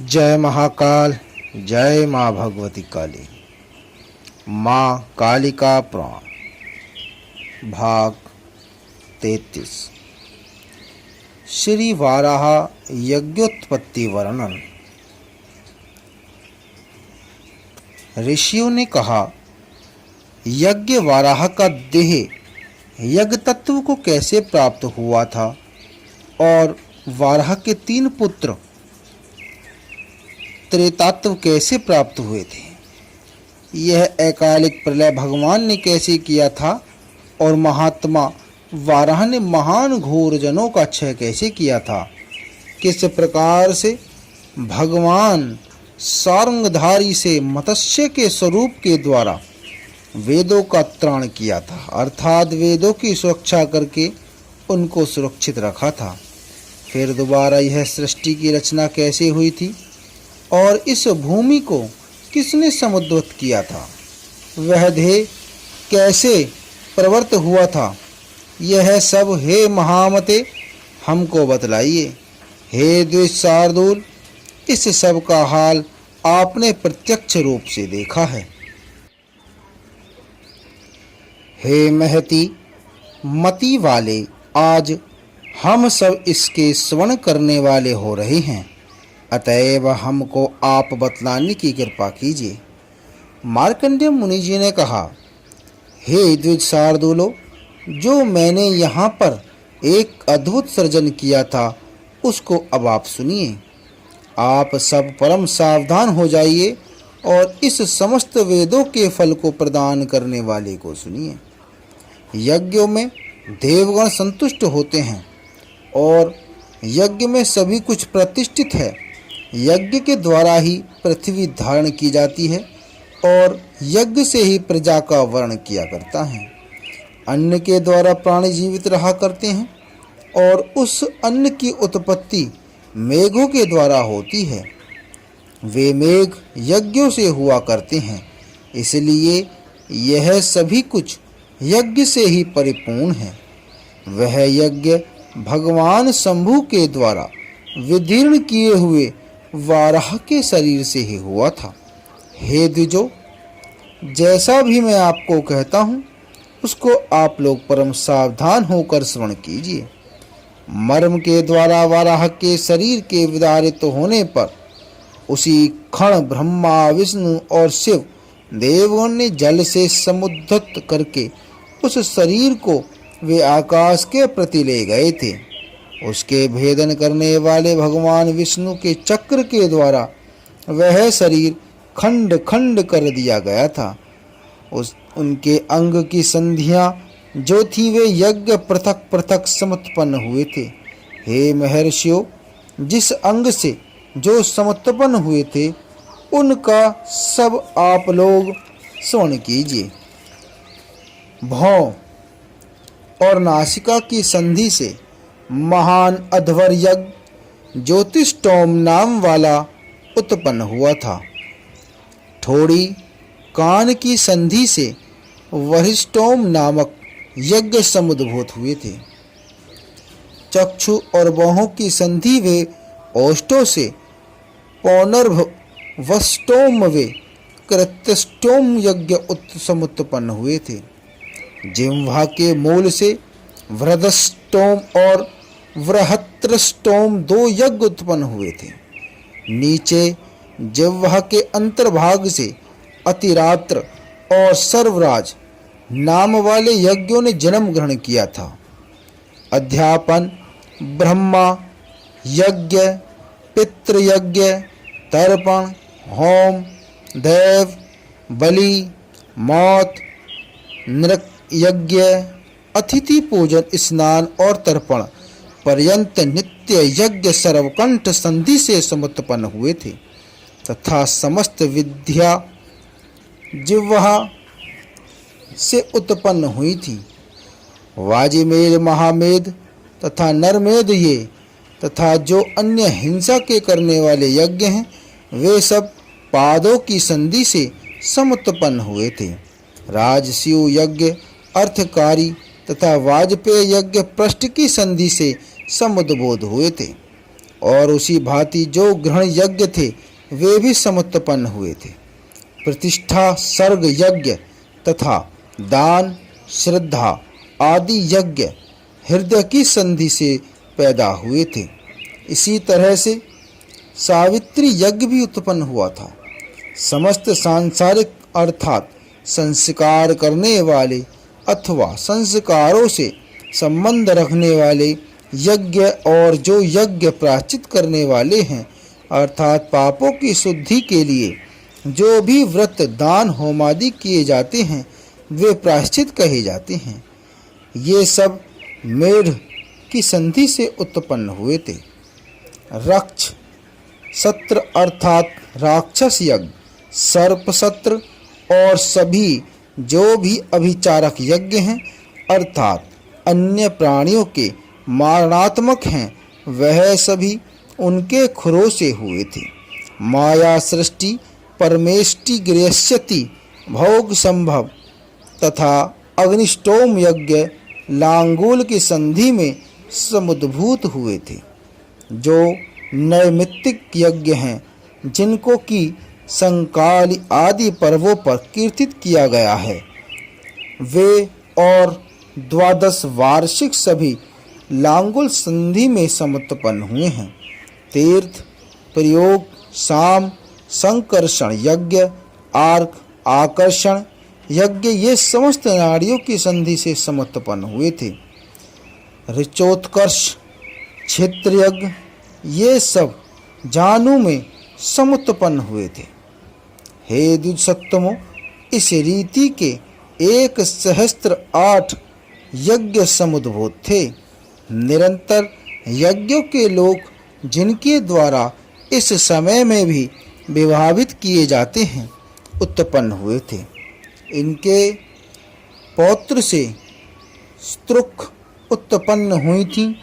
जय महाकाल, जय माँ भगवती काली। माँ कालिका पुराण भाग 33। श्री वाराह यज्ञोत्पत्ति वर्णन। ऋषियों ने कहा, यज्ञ वाराह का देह यज्ञ तत्व को कैसे प्राप्त हुआ था और वाराह के 3 पुत्र त्रेतात्व कैसे प्राप्त हुए थे। यह अकालिक प्रलय भगवान ने कैसे किया था और महात्मा वाराह ने महान घोर जनों का क्षय कैसे किया था। किस प्रकार से भगवान सारंगधारी से मत्स्य के स्वरूप के द्वारा वेदों का त्राण किया था, अर्थात वेदों की सुरक्षा करके उनको सुरक्षित रखा था। फिर दोबारा यह सृष्टि की रचना कैसे हुई थी और इस भूमि को किसने समुद्रवत किया था, वह देह कैसे प्रवृत्त हुआ था, यह सब हे महामते हमको बतलाइए। हे द्विज शार्दूल, इस सब का हाल आपने प्रत्यक्ष रूप से देखा है। हे महती मति वाले, आज हम सब इसके श्रवण करने वाले हो रहे हैं, अतएव हमको आप बतलाने की कृपा कीजिए। मार्कंडेय मुनि जी ने कहा, हे द्विज शार्दूलो, जो मैंने यहाँ पर एक अद्भुत सृजन किया था उसको अब आप सुनिए। आप सब परम सावधान हो जाइए और इस समस्त वेदों के फल को प्रदान करने वाले को सुनिए। यज्ञों में देवगण संतुष्ट होते हैं और यज्ञ में सभी कुछ प्रतिष्ठित है। यज्ञ के द्वारा ही पृथ्वी धारण की जाती है और यज्ञ से ही प्रजा का वर्ण किया करता है। अन्न के द्वारा प्राणी जीवित रहा करते हैं और उस अन्न की उत्पत्ति मेघों के द्वारा होती है। वे मेघ यज्ञों से हुआ करते हैं, इसलिए यह सभी कुछ यज्ञ से ही परिपूर्ण है। वह यज्ञ भगवान शंभु के द्वारा विदीर्ण किए हुए वाराह के शरीर से ही हुआ था। हे द्विजो, जैसा भी मैं आपको कहता हूँ उसको आप लोग परम सावधान होकर श्रवण कीजिए। मर्म के द्वारा वाराह के शरीर के विदारित होने पर उसी क्षण ब्रह्मा, विष्णु और शिव देवों ने जल से समुद्धत करके उस शरीर को वे आकाश के प्रति ले गए थे। उसके भेदन करने वाले भगवान विष्णु के चक्र के द्वारा वह शरीर खंड खंड कर दिया गया था। उनके अंग की संधियां जो थी वे यज्ञ पृथक पृथक समुत्पन्न हुए थे। हे महर्षियों, जिस अंग से जो समुत्पन्न हुए थे उनका सब आप लोग श्रवण कीजिए। भौं और नासिका की संधि से महान अध्वर यज्ञ ज्योतिष्टोम नाम वाला उत्पन्न हुआ था। थोड़ी कान की संधि से वहिष्टोम नामक यज्ञ समुद्भूत हुए थे। चक्षु और बाहों की संधि वे ओष्ठों से पौनर्भ वस्टोम वे कृत्यष्टोम यज्ञ समुत्पन्न हुए थे। जिह्वा के मूल से वृद्धष्टोम और वृहत्रष्टोम 2 यज्ञ उत्पन्न हुए थे। नीचे जिह्वा के अंतर्भाग से अतिरात्र और सर्वराज नाम वाले यज्ञों ने जन्म ग्रहण किया था। अध्यापन, ब्रह्मा यज्ञ, पितृयज्ञ, तर्पण, होम, देव, बलि, मौत, नृक यज्ञ, अतिथि पूजन, स्नान और तर्पण पर्यंत नित्य यज्ञ सर्वकंठ संधि से समुत्पन्न हुए थे तथा समस्त विद्या जिह्वा से उत्पन्न हुई थी। वाजिमेद, महामेद तथा नरमेद ये तथा जो अन्य हिंसा के करने वाले यज्ञ हैं वे सब पादों की संधि से समुत्पन्न हुए थे। राजस्यु यज्ञ अर्थकारी तथा वाजपेय यज्ञ पृष्ठ की संधि से समुद्भूत हुए थे और उसी भांति जो ग्रहण यज्ञ थे वे भी समुत्पन्न हुए थे। प्रतिष्ठा, सर्ग यज्ञ तथा दान, श्रद्धा आदि यज्ञ हृदय की संधि से पैदा हुए थे। इसी तरह से सावित्री यज्ञ भी उत्पन्न हुआ था। समस्त सांसारिक अर्थात संस्कार करने वाले अथवा संस्कारों से संबंध रखने वाले यज्ञ और जो यज्ञ प्रायश्चित करने वाले हैं अर्थात पापों की शुद्धि के लिए जो भी व्रत, दान, होमादि किए जाते हैं वे प्रायश्चित कहे जाते हैं। ये सब मेढ़ की संधि से उत्पन्न हुए थे। रक्ष सत्र अर्थात राक्षस यज्ञ, सर्प सत्र और सभी जो भी अभिचारक यज्ञ हैं अर्थात अन्य प्राणियों के मारणात्मक हैं वह सभी उनके खुरों से हुए थे। माया सृष्टि, परमेष्टि गृह्यति, भोग संभव तथा अग्निष्टोम यज्ञ लांगूल की संधि में समुद्भूत हुए थे। जो नैमित्तिक यज्ञ हैं जिनको कि संकाली आदि पर्वों पर कीर्तित किया गया है वे और 12 वार्षिक सभी लांगुल संधि में समुत्पन्न हुए हैं। तीर्थ, प्रयोग, साम, संकर्षण यज्ञ, आर्क, आकर्षण यज्ञ ये समस्त नाड़ियों की संधि से समुत्पन्न हुए थे। ऋचोत्कर्ष, क्षेत्र यज्ञ ये सब जानु में समुत्पन्न हुए थे। हे द्विजसत्तमो, इस रीति के 1,008 यज्ञ समुद्भूत थे। निरंतर यज्ञों के लोक जिनके द्वारा इस समय में भी विभावित किए जाते हैं उत्पन्न हुए थे। इनके पौत्र से स्त्रुक उत्पन्न हुई थी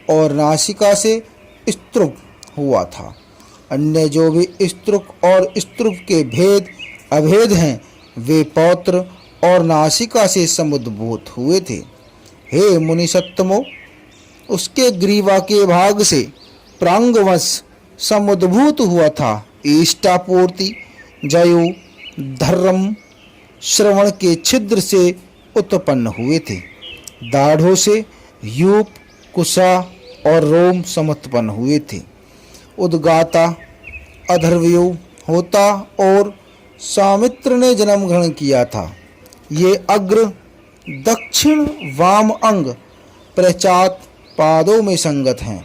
और नासिका से स्त्रुक हुआ था। अन्य जो भी स्त्रुक और स्त्रुप के भेद अभेद हैं वे पौत्र और नासिका से समुद्भूत हुए थे। हे मुनिसत्तमो, उसके ग्रीवा के भाग से प्रांगवश समुद्भूत हुआ था। इष्टापूर्ति, जयु, धर्म, श्रवण के छिद्र से उत्पन्न हुए थे। दाढ़ों से यूप, कुशा और रोम समुत्पन्न हुए थे। उद्गाता, अधर्वयु, होता और सामित्र ने जन्म ग्रहण किया था। ये अग्र, दक्षिण, वाम अंग प्रचात पादों में संगत हैं।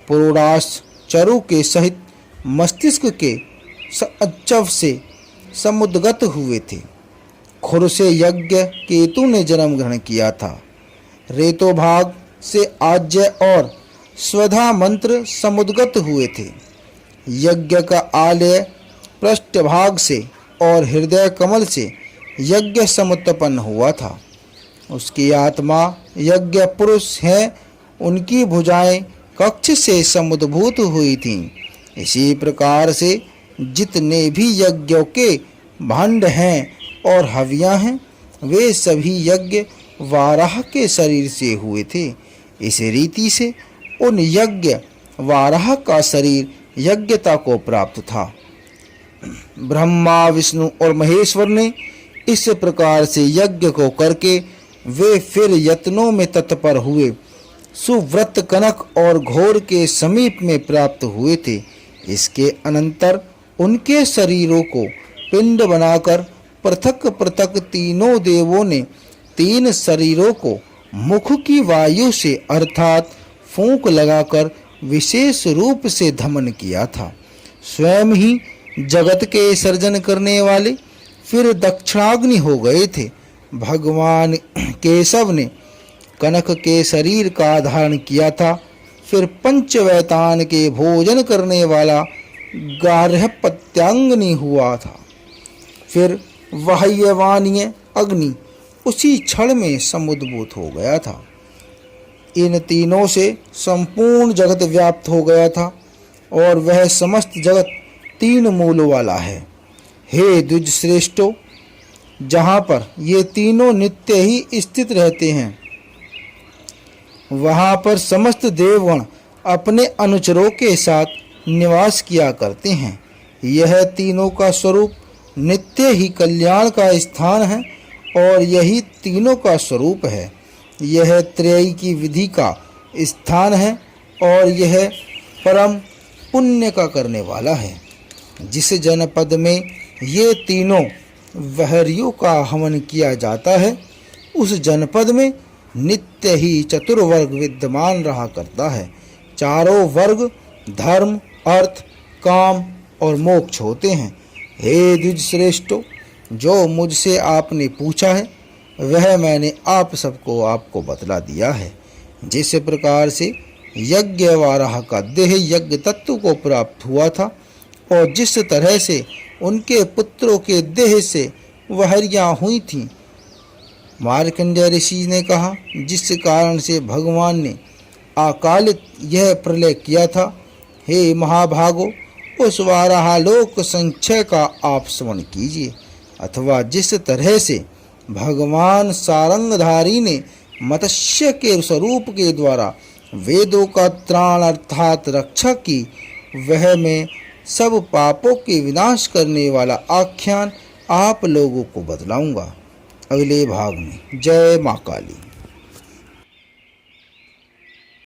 पुरोडास चरु के सहित मस्तिष्क के अच्चव से समुद्गत हुए थे। खुर से यज्ञ केतु ने जन्म ग्रहण किया था। रेतो भाग से आज्य और स्वधा मंत्र समुद्गत हुए थे। यज्ञ का आलय पृष्ठभाग से और हृदय कमल से यज्ञ समुत्पन्न हुआ था। उसकी आत्मा यज्ञ पुरुष है, उनकी भुजाएं कक्ष से समुद्भूत हुई थीं। इसी प्रकार से जितने भी यज्ञों के भांड हैं और हवियां हैं वे सभी यज्ञ वाराह के शरीर से हुए थे। इस रीति से उन यज्ञ वाराह का शरीर यज्ञता को प्राप्त था। ब्रह्मा, विष्णु और महेश्वर ने इस प्रकार से यज्ञ को करके वे फिर यत्नों में तत्पर हुए सुव्रत कनक और घोर के समीप में प्राप्त हुए थे। इसके अनंतर उनके शरीरों को पिंड बनाकर पृथक पृथक तीनों देवों ने 3 शरीरों को मुख की वायु से अर्थात फूंक लगाकर विशेष रूप से दमन किया था। स्वयं ही जगत के सर्जन करने वाले फिर दक्षिणाग्नि हो गए थे। भगवान केशव ने कनक के शरीर का धारण किया था। फिर पंचवैतान के भोजन करने वाला गार्हपत्यांगनी हुआ था। फिर वाह्यवानीय अग्नि उसी क्षण में समुद्भूत हो गया था। इन तीनों से संपूर्ण जगत व्याप्त हो गया था और वह समस्त जगत 3 मूल वाला है। हे द्विज श्रेष्ठो, जहाँ पर ये तीनों नित्य ही स्थित रहते हैं, वहाँ पर समस्त देवगण अपने अनुचरों के साथ निवास किया करते हैं। यह तीनों का स्वरूप नित्य ही कल्याण का स्थान है और यही तीनों का स्वरूप है। यह त्रयी की विधि का स्थान है और यह परम पुण्य का करने वाला है। जिस जनपद में ये तीनों वहरियों का हवन किया जाता है, उस जनपद में नित्य ही चतुर्वर्ग विद्यमान रहा करता है। चारों वर्ग धर्म, अर्थ, काम और मोक्ष होते हैं। हे द्विज श्रेष्ठो, जो मुझसे आपने पूछा है वह मैंने आप सबको आपको बतला दिया है। जिस प्रकार से यज्ञ वाराह का देह यज्ञ तत्व को प्राप्त हुआ था और जिस तरह से उनके पुत्रों के देह से वहरियाँ हुई थीं, मार्कंडेय ऋषि ने कहा, जिस कारण से भगवान ने अकालित यह प्रलय किया था। हे महाभागो, उस वाराहलोक संचय का आप श्रवण कीजिए। अथवा जिस तरह से भगवान सारंगधारी ने मत्स्य के स्वरूप के द्वारा वेदों का त्राण अर्थात रक्षा की, वह मैं सब पापों के विनाश करने वाला आख्यान आप लोगों को बतलाऊंगा अगले भाग में। जय मां काली।